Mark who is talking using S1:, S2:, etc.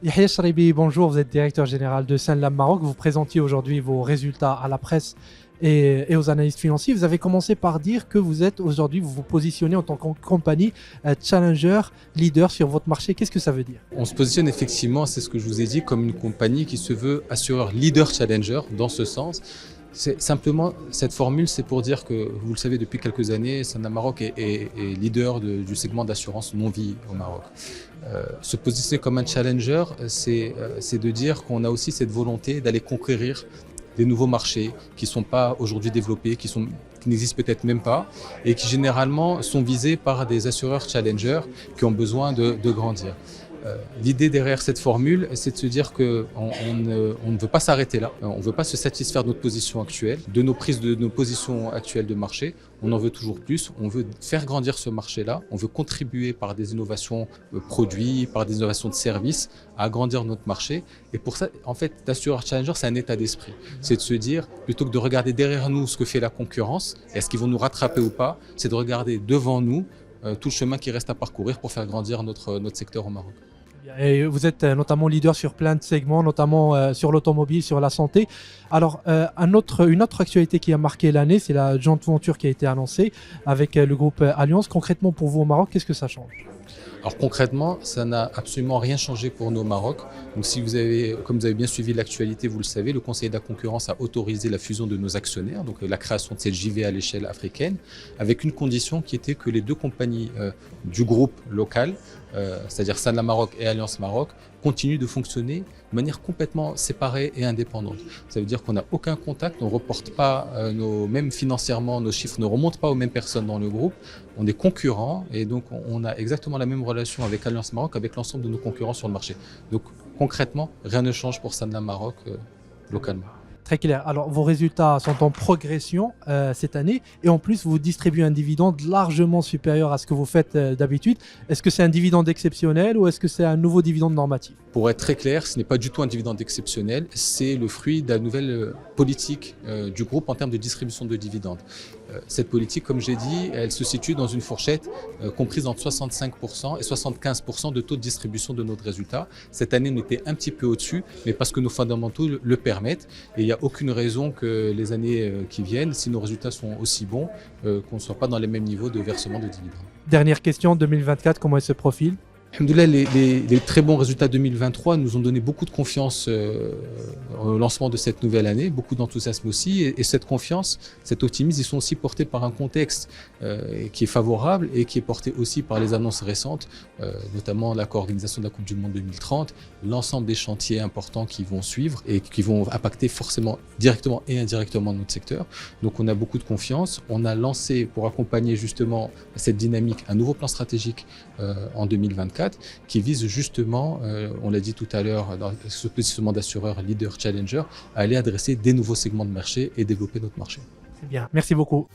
S1: Yahya Charibi, bonjour, vous êtes directeur général de Sanlam Maroc. Vous présentiez aujourd'hui vos résultats à la presse et aux analystes financiers. Vous avez commencé par dire que vous êtes aujourd'hui, vous vous positionnez en tant que compagnie challenger, leader sur votre marché. Qu'est-ce que ça veut dire?
S2: On se positionne effectivement, c'est ce que je vous ai dit, comme une compagnie qui se veut assureur leader challenger dans ce sens. C'est simplement, cette formule, c'est pour dire que, vous le savez, depuis quelques années, Sanlam Maroc est leader du segment d'assurance non-vie au Maroc. Se positionner comme un challenger, c'est de dire qu'on a aussi cette volonté d'aller conquérir des nouveaux marchés qui ne sont pas aujourd'hui développés, qui n'existent peut-être même pas et qui généralement sont visés par des assureurs challengers qui ont besoin de grandir. L'idée derrière cette formule, c'est de se dire qu'on ne veut pas s'arrêter là, on ne veut pas se satisfaire de notre position actuelle, de nos positions actuelles de marché, on en veut toujours plus, on veut faire grandir ce marché-là, on veut contribuer par des innovations produits, par des innovations de services à agrandir notre marché. Et pour ça, en fait, l'assureur challenger, c'est un état d'esprit. C'est de se dire, plutôt que de regarder derrière nous ce que fait la concurrence, est-ce qu'ils vont nous rattraper ou pas, c'est de regarder devant nous tout le chemin qui reste à parcourir pour faire grandir notre secteur au Maroc.
S1: Et vous êtes notamment leader sur plein de segments, notamment sur l'automobile, sur la santé. Alors, une autre actualité qui a marqué l'année, c'est la joint venture qui a été annoncée avec le groupe Allianz. Concrètement, pour vous au Maroc, qu'est-ce que ça change?
S2: Alors concrètement, ça n'a absolument rien changé pour nous au Maroc. Donc comme vous avez bien suivi l'actualité, vous le savez, le Conseil de la concurrence a autorisé la fusion de nos actionnaires, donc la création de cette JV à l'échelle africaine, avec une condition qui était que les deux compagnies du groupe local, c'est-à-dire Sanlam Maroc et Allianz Maroc, continuent de fonctionner de manière complètement séparée et indépendante. Ça veut dire qu'on n'a aucun contact, on ne reporte pas, même financièrement, nos chiffres ne remontent pas aux mêmes personnes dans le groupe. On est concurrents et donc on a exactement la même relation avec Allianz Maroc, avec l'ensemble de nos concurrents sur le marché. Donc concrètement, rien ne change pour Sanlam Maroc localement.
S1: Très clair. Alors, vos résultats sont en progression cette année et en plus, vous distribuez un dividende largement supérieur à ce que vous faites d'habitude. Est-ce que c'est un dividende exceptionnel ou est-ce que c'est un nouveau dividende normatif?
S2: Pour être très clair, ce n'est pas du tout un dividende exceptionnel, c'est le fruit de la nouvelle politique du groupe en termes de distribution de dividendes. Cette politique, comme j'ai dit, elle se situe dans une fourchette comprise entre 65% et 75% de taux de distribution de notre résultat. Cette année, on était un petit peu au-dessus, mais parce que nos fondamentaux le permettent. Et il n'y a aucune raison que les années qui viennent, si nos résultats sont aussi bons, qu'on ne soit pas dans les mêmes niveaux de versement de dividendes.
S1: Dernière question, 2024, comment elle se profile?
S2: Alhamdoulilah, les très bons résultats 2023 nous ont donné beaucoup de confiance au lancement de cette nouvelle année, beaucoup d'enthousiasme aussi. Et cette confiance, cet optimisme, ils sont aussi portés par un contexte qui est favorable et qui est porté aussi par les annonces récentes, notamment la co-organisation de la Coupe du Monde 2030, l'ensemble des chantiers importants qui vont suivre et qui vont impacter forcément directement et indirectement notre secteur. Donc on a beaucoup de confiance. On a lancé, pour accompagner justement cette dynamique, un nouveau plan stratégique en 2024. Qui vise justement, on l'a dit tout à l'heure, dans ce positionnement d'assureur leader challenger, à aller adresser des nouveaux segments de marché et développer notre marché.
S1: C'est bien, merci beaucoup.